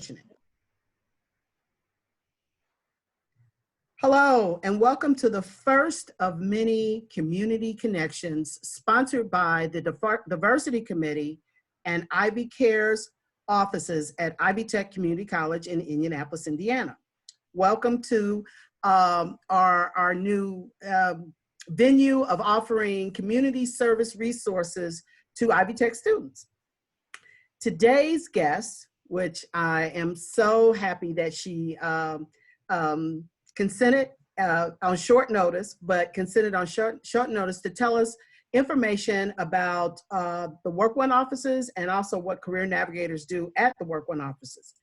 pushing it. Hello, and welcome to the first of many community connections sponsored by the Diversity Committee and IvyCares offices at Ivy Tech Community College in Indianapolis, Indiana. Welcome to our new venue of offering community service resources to Ivy Tech students. Today's guest, which I am so happy that she consented on short notice, but consented on short notice to tell us information about the WorkOne offices and also what Career Navigators do at the WorkOne offices.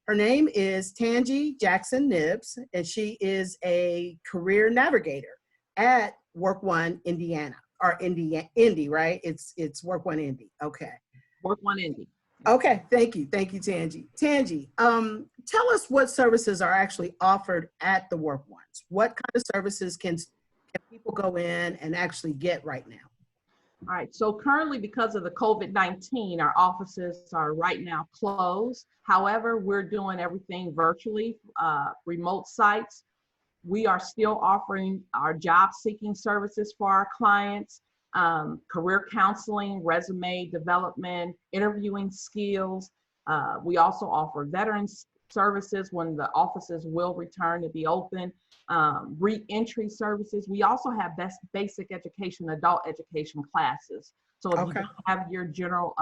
Her name is Tangi Jackson-Nibbs, and she is a Career Navigator at WorkOne Indiana, or Indy, right? It's WorkOne Indy, okay. WorkOne Indy. Okay, thank you, Tangi. Tangi, tell us what services are actually offered at the WorkOnes. What kind of services can people go in and actually get right now? All right, so currently because of the COVID-19, our offices are right now closed. However, we're doing everything virtually, remote sites. We are still offering our job seeking services for our clients. Career counseling, resume development, interviewing skills. We also offer veterans services when the offices will return to be open, re-entry services. We also have basic education, adult education classes. So if you don't have your general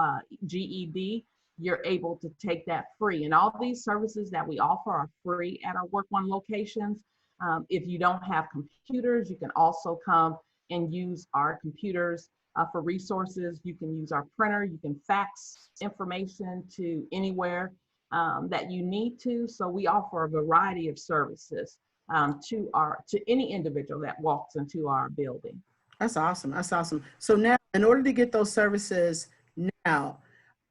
GED, you're able to take that free. And all these services that we offer are free at our WorkOne locations. If you don't have computers, you can also come and use our computers for resources. You can use our printer, you can fax information to anywhere that you need to. So we offer a variety of services to any individual that walks into our building. That's awesome, that's awesome. So now, in order to get those services now,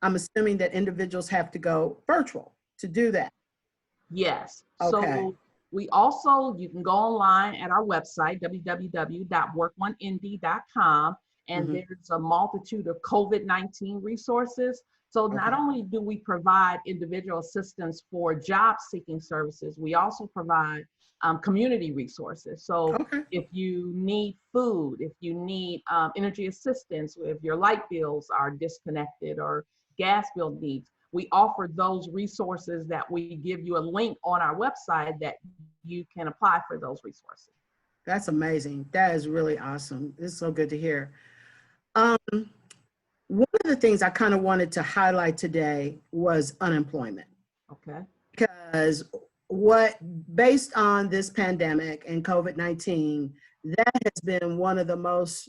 I'm assuming that individuals have to go virtual to do that. Yes. Okay. So we also, you can go online at our website, www.workoneindy.com, and there's a multitude of COVID-19 resources. So not only do we provide individual assistance for job seeking services, we also provide community resources. So if you need food, if you need energy assistance, if your light bills are disconnected or gas bill needs, we offer those resources that we give you a link on our website that you can apply for those resources. That's amazing. That is really awesome. It's so good to hear. One of the things I kind of wanted to highlight today was unemployment. Okay. Because based on this pandemic and COVID-19, that has been one of the most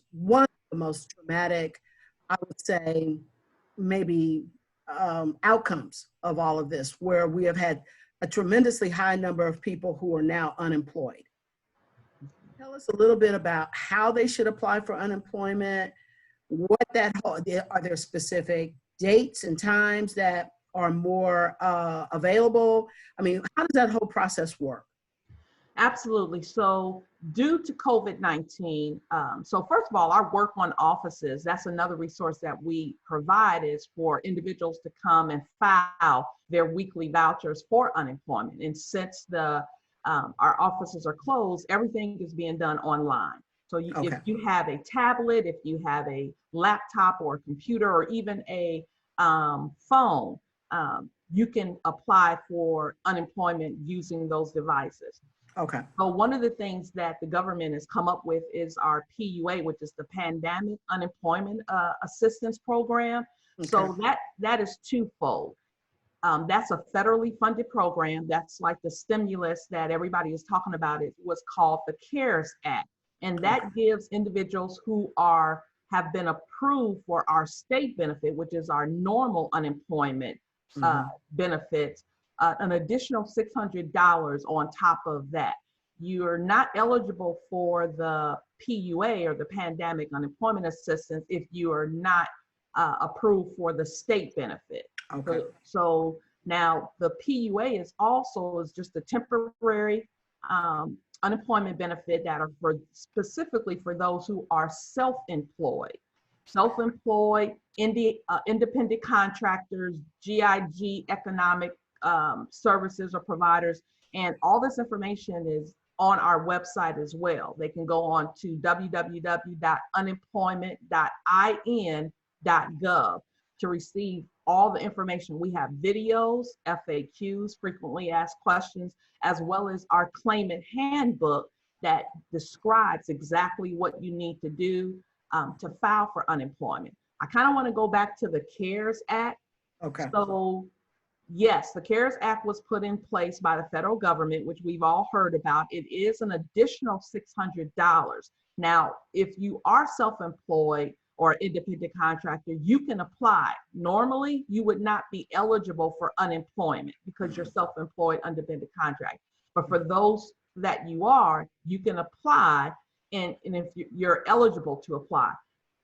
traumatic, I would say, maybe outcomes of all of this, where we have had a tremendously high number of people who are now unemployed. Tell us a little bit about how they should apply for unemployment, are there specific dates and times that are more available? I mean, how does that whole process work? Absolutely. So due to COVID-19, so first of all, our WorkOne offices, that's another resource that we provide, is for individuals to come and file their weekly vouchers for unemployment. And since our offices are closed, everything is being done online. So if you have a tablet, if you have a laptop or a computer, or even a phone, you can apply for unemployment using those devices. Okay. So one of the things that the government has come up with is our PUA, which is the Pandemic Unemployment Assistance Program. Okay. So that is twofold. That's a federally funded program. That's like the stimulus that everybody is talking about. It was called the CARES Act. And that gives individuals who have been approved for our state benefit, which is our normal unemployment benefits, an additional $600 on top of that. You're not eligible for the PUA, or the Pandemic Unemployment Assistance, if you are not approved for the state benefit. Okay. So now the PUA is just a temporary unemployment benefit that are specifically for those who are self-employed. Self-employed, independent contractors, GIG economic services or providers. And all this information is on our website as well. They can go on to www.unemployment.in.gov to receive all the information. We have videos, FAQs, frequently asked questions, as well as our claimant handbook that describes exactly what you need to do to file for unemployment. I kind of want to go back to the CARES Act. Okay. So yes, the CARES Act was put in place by the federal government, which we've all heard about. It is an additional $600. Now, if you are self-employed or independent contractor, you can apply. Normally, you would not be eligible for unemployment because you're self-employed, independent contractor. But for those that you are, you can apply, and if you're eligible to apply.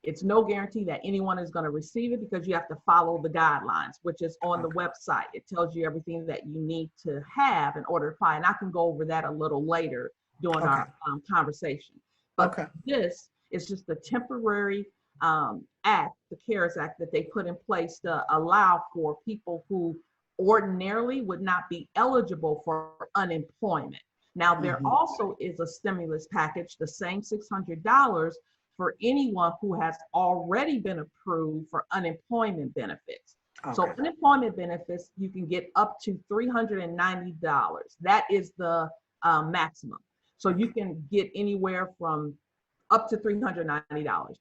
It's no guarantee that anyone is going to receive it because you have to follow the guidelines, which is on the website. It tells you everything that you need to have in order to apply. And I can go over that a little later during our conversation. But this is just a temporary act, the CARES Act, that they put in place to allow for people who ordinarily would not be eligible for unemployment. Now, there also is a stimulus package, the same $600 for anyone who has already been approved for unemployment benefits. So unemployment benefits, you can get up to $390. That is the maximum. So you can get anywhere from up to $390.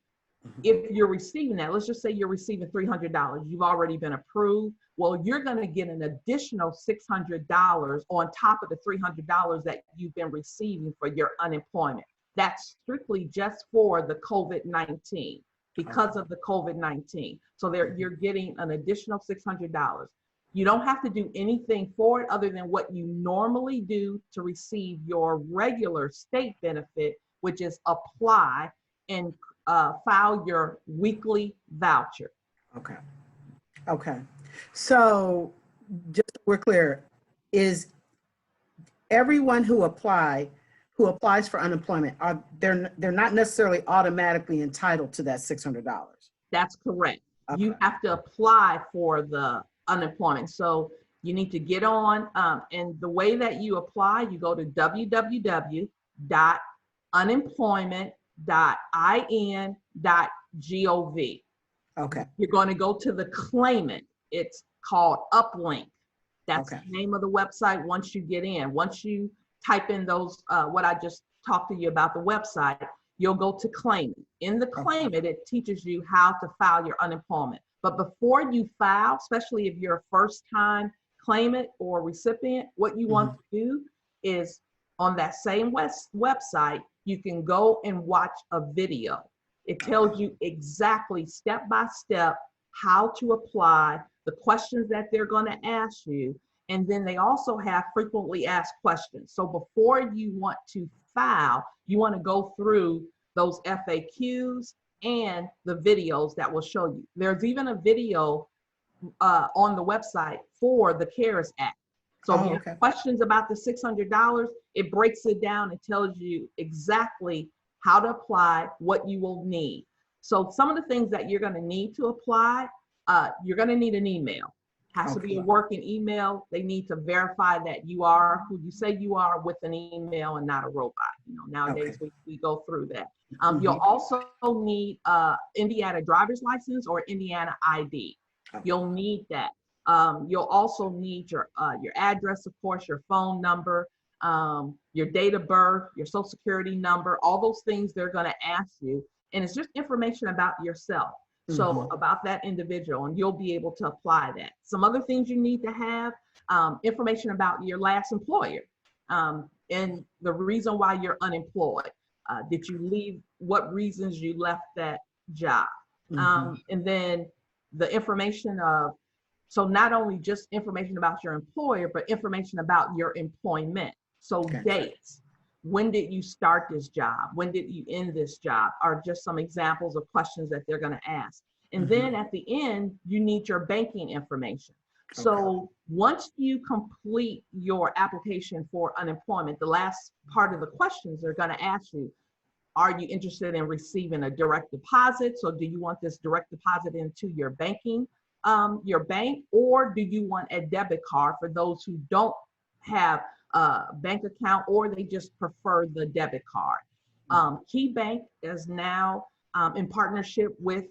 If you're receiving that, let's just say you're receiving $300, you've already been approved. Well, you're going to get an additional $600 on top of the $300 that you've been receiving for your unemployment. That's strictly just for the COVID-19, because of the COVID-19. So you're getting an additional $600. You don't have to do anything for it other than what you normally do to receive your regular state benefit, which is apply and file your weekly voucher. Okay. So just so we're clear, is everyone who applies for unemployment, they're not necessarily automatically entitled to that $600? That's correct. You have to apply for the unemployment. So you need to get on, and the way that you apply, you go to www.unemployment.in.gov. You're going to go to the claimant. It's called Uplink. That's the name of the website. Once you get in, once you type in those, what I just talked to you about, the website, you'll go to claimant. In the claimant, it teaches you how to file your unemployment. But before you file, especially if you're a first-time claimant or recipient, what you want to do is on that same website, you can go and watch a video. It tells you exactly step-by-step how to apply, the questions that they're going to ask you. And then they also have frequently asked questions. So before you want to file, you want to go through those FAQs and the videos that will show you. There's even a video on the website for the CARES Act. So if you have questions about the $600, it breaks it down and tells you exactly how to apply, what you will need. So some of the things that you're going to need to apply, you're going to need an email. Has to be a working email. They need to verify that you are who you say you are with an email and not a robot. You know, nowadays we go through that. You'll also need Indiana driver's license or Indiana ID. You'll need that. You'll also need your address, of course, your phone number, your date of birth, your social security number, all those things they're going to ask you. And it's just information about yourself. So about that individual, and you'll be able to apply that. Some other things you need to have, information about your last employer and the reason why you're unemployed. Did you leave, what reasons you left that job? And then the information of, so not only just information about your employer, but information about your employment. So dates. When did you start this job? When did you end this job? Are just some examples of questions that they're going to ask. And then at the end, you need your banking information. So once you complete your application for unemployment, the last part of the questions they're going to ask you, are you interested in receiving a direct deposit? So do you want this direct deposit into your banking your bank, or do you want a debit card for those who don't have a bank account or they just prefer the debit card? Key Bank is now in partnership with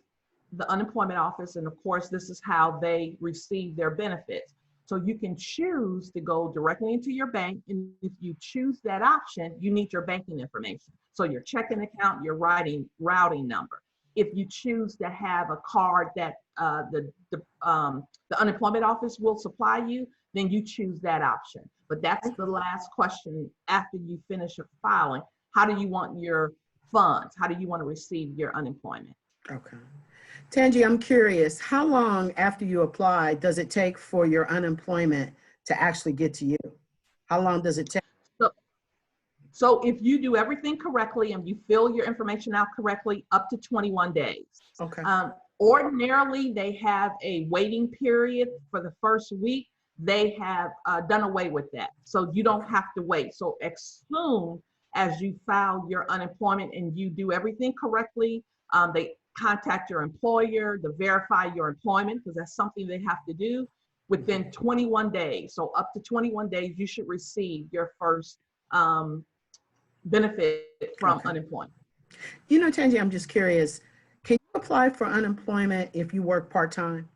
the unemployment office, and of course this is how they receive their benefits. So you can choose to go directly into your bank, and if you choose that option, you need your banking information. So your checking account, your routing number. If you choose to have a card that the unemployment office will supply you, then you choose that option. But that's the last question after you finish your filing. How do you want your funds? How do you want to receive your unemployment? Okay. Tangi, I'm curious, how long after you apply does it take for your unemployment to actually get to you? How long does it take? So if you do everything correctly and you fill your information out correctly, up to 21 days. Okay. Ordinarily, they have a waiting period for the first week. They have done away with that. So you don't have to wait. So as soon as you file your unemployment and you do everything correctly, they contact your employer to verify your employment, because that's something they have to do within 21 days. So up to 21 days, you should receive your first benefit from unemployment. You know, Tangi, I'm just curious, can you apply for unemployment if you work part-time?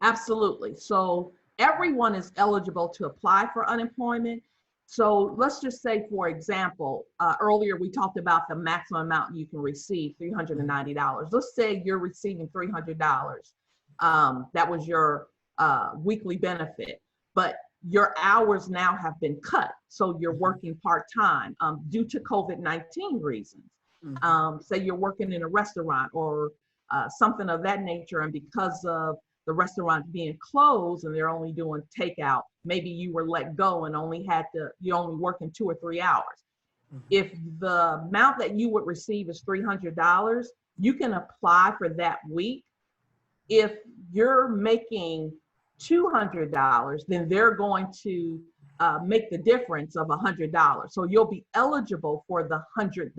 Absolutely. So everyone is eligible to apply for unemployment. So let's just say, for example, earlier we talked about the maximum amount you can receive, $390. Let's say you're receiving $300. That was your weekly benefit, but your hours now have been cut. So you're working part-time due to COVID-19 reasons. Say you're working in a restaurant or something of that nature, and because of the restaurant being closed and they're only doing takeout, maybe you were let go and you're only working 2 or 3 hours. If the amount that you would receive is $300, you can apply for that week. If you're making $200, then they're going to make the difference of $100. So you'll be eligible for the $100.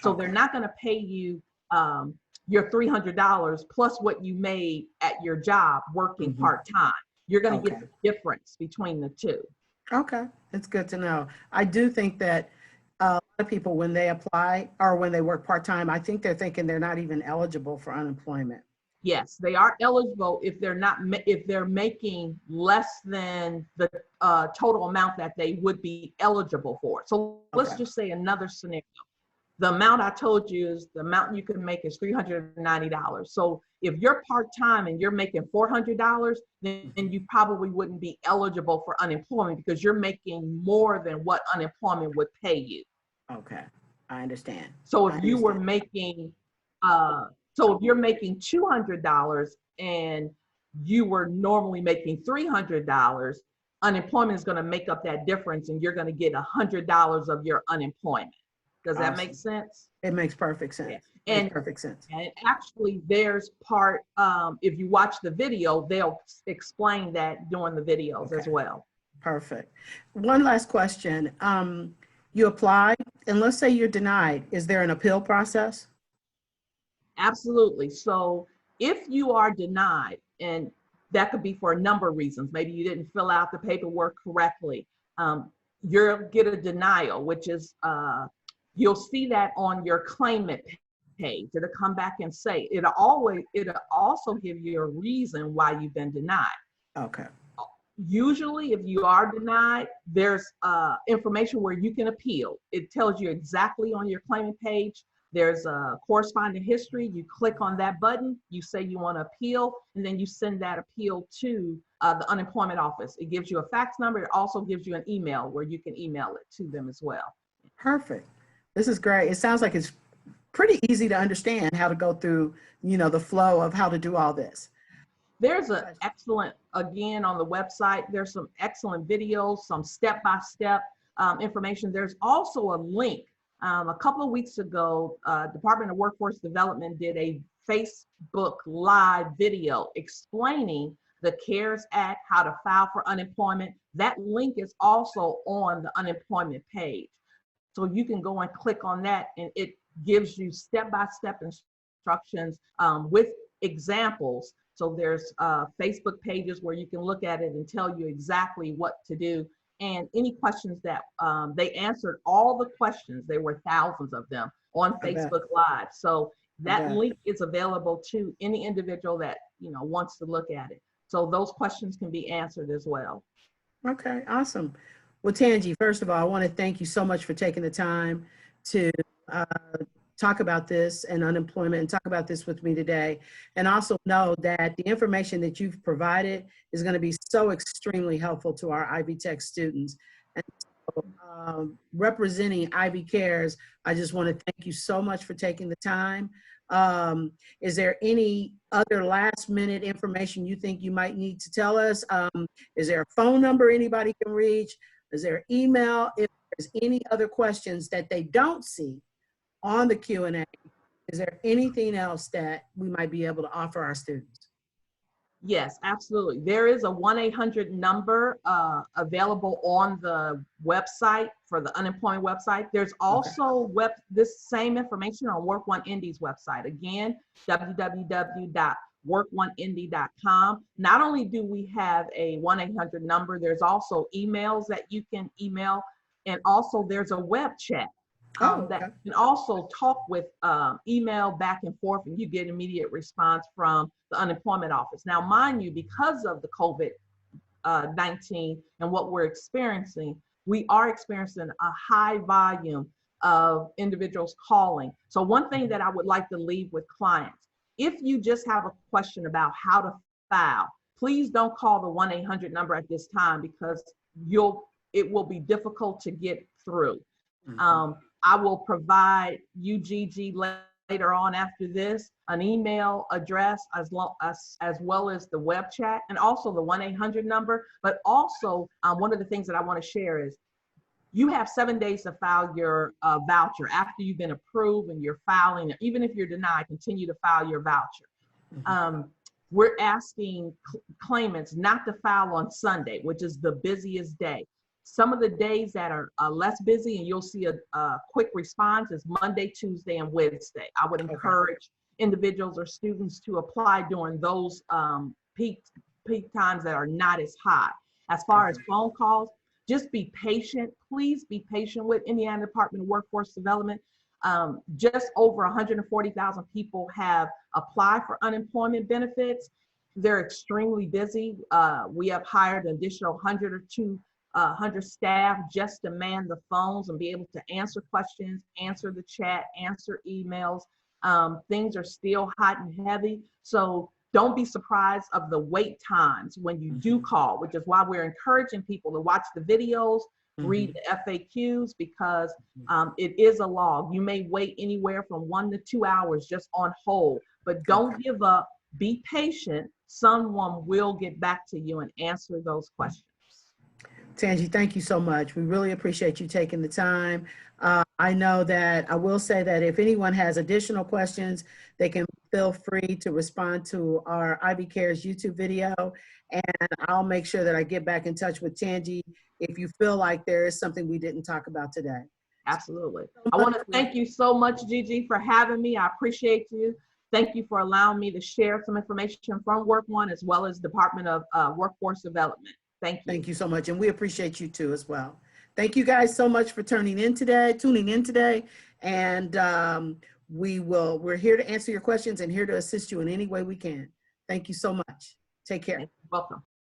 So they're not going to pay you your $300 plus what you made at your job working part-time. You're going to get the difference between the two. Okay, it's good to know. I do think that a lot of people, when they apply or when they work part-time, I think they're thinking they're not even eligible for unemployment. Yes, they are eligible if they're making less than the total amount that they would be eligible for. So let's just say another scenario. The amount I told you is the amount you can make is $390. So if you're part-time and you're making $400, then you probably wouldn't be eligible for unemployment because you're making more than what unemployment would pay you. Okay, I understand. So if you were making, so if you're making $200 and you were normally making $300, unemployment is going to make up that difference, and you're going to get $100 of your unemployment. Does that make sense? It makes perfect sense. Yeah. And perfect sense. And actually, there's part, if you watch the video, they'll explain that during the videos as well. Perfect. One last question. You apply, and let's say you're denied. Is there an appeal process? Absolutely. So if you are denied, and that could be for a number of reasons, maybe you didn't fill out the paperwork correctly, you'll get a denial, which is, you'll see that on your claimant page. It'll come back and say, it'll also give you a reason why you've been denied. Okay. Usually if you are denied, there's information where you can appeal. It tells you exactly on your claimant page. There's a corresponding history. You click on that button, you say you want to appeal, and then you send that appeal to the unemployment office. It gives you a fax number. It also gives you an email where you can email it to them as well. Perfect. This is great. It sounds like it's pretty easy to understand how to go through, you know, the flow of how to do all this. There's an excellent, again, on the website, there's some excellent videos, some step-by-step information. There's also a link. A couple of weeks ago, Department of Workforce Development did a Facebook Live video explaining the CARES Act, how to file for unemployment. That link is also on the unemployment page. So you can go and click on that, and it gives you step-by-step instructions with examples So there's Facebook pages where you can look at it and tell you exactly what to do. And any questions that they answered all the questions, there were thousands of them on I bet. Facebook Live. So I that bet. link is available to any individual that wants to look at it. So those questions can be answered as well. Okay, awesome. Well, Tangi, first of all, I want to thank you so much for taking the time to uh, talk about this and unemployment and talk about this with me today. And also know that the information that you've provided is going to be so extremely helpful to our Ivy Tech students. And so, representing IvyCares, I just want to thank you so much for taking the time. Is there any other last minute information you think you might need to tell us? Is there a phone number anybody can reach? Is there email? If there's any other questions that they don't see on the Q&A, is there anything else that we might be able to offer our students? Yes, absolutely. There is a 1-800 number available on the website for the unemployment website. There's also this same information on WorkOne Indy's website. Again, www.workoneindy.com. Not only do we have a 1-800 number, there's also emails that you can email, and also there's a web chat. That you can also talk with, email back and forth, and you get immediate response from the unemployment office. Now, mind you, because of the COVID-19 and what we're experiencing, we are experiencing a high volume of individuals calling. So one thing that I would like to leave with clients, if you just have a question about how to file, please don't call the 1-800 number at this time, because it will be difficult to get through. I will provide you, Gigi, later on after this, an email address as well as the web chat, and also the 1-800 number. But also, one of the things that I want to share is you have 7 days to file your voucher. After you've been approved and you're filing, even if you're denied, continue to file your voucher. We're asking claimants not to file on Sunday, which is the busiest day. Some of the days that are less busy and you'll see a quick response is Monday, Tuesday, and Wednesday. I would encourage individuals or students to apply during those peak times that are not as high. As far as phone calls, just be patient. Please be patient with Indiana Department of Workforce Development. Just over 140,000 people have applied for unemployment benefits. They're extremely busy. We have hired an additional 100 or 200 staff just to man the phones and be able to answer questions, answer the chat, answer emails. Things are still hot and heavy. So don't be surprised of the wait times when you do call, which is why we're encouraging people to watch the videos, read the FAQs, because it is a log. You may wait anywhere from 1 to 2 hours just on hold, but don't give up. Be patient. Someone will get back to you and answer those questions. Tangi, thank you so much. We really appreciate you taking the time. I know that I will say that if anyone has additional questions, they can feel free to respond to our IvyCares YouTube video, and I'll make sure that I get back in touch with Tangi if you feel like there is something we didn't talk about today. Absolutely. I want to thank you so much, Gigi, for having me. I appreciate you. Thank you for allowing me to share some information from WorkOne as well as Department of Workforce Development. Thank you. Thank you so much. And we appreciate you too as well. Thank you guys so much for tuning in today. And we're here to answer your questions and here to assist you in any way we can. Thank you so much. Take care. You're welcome.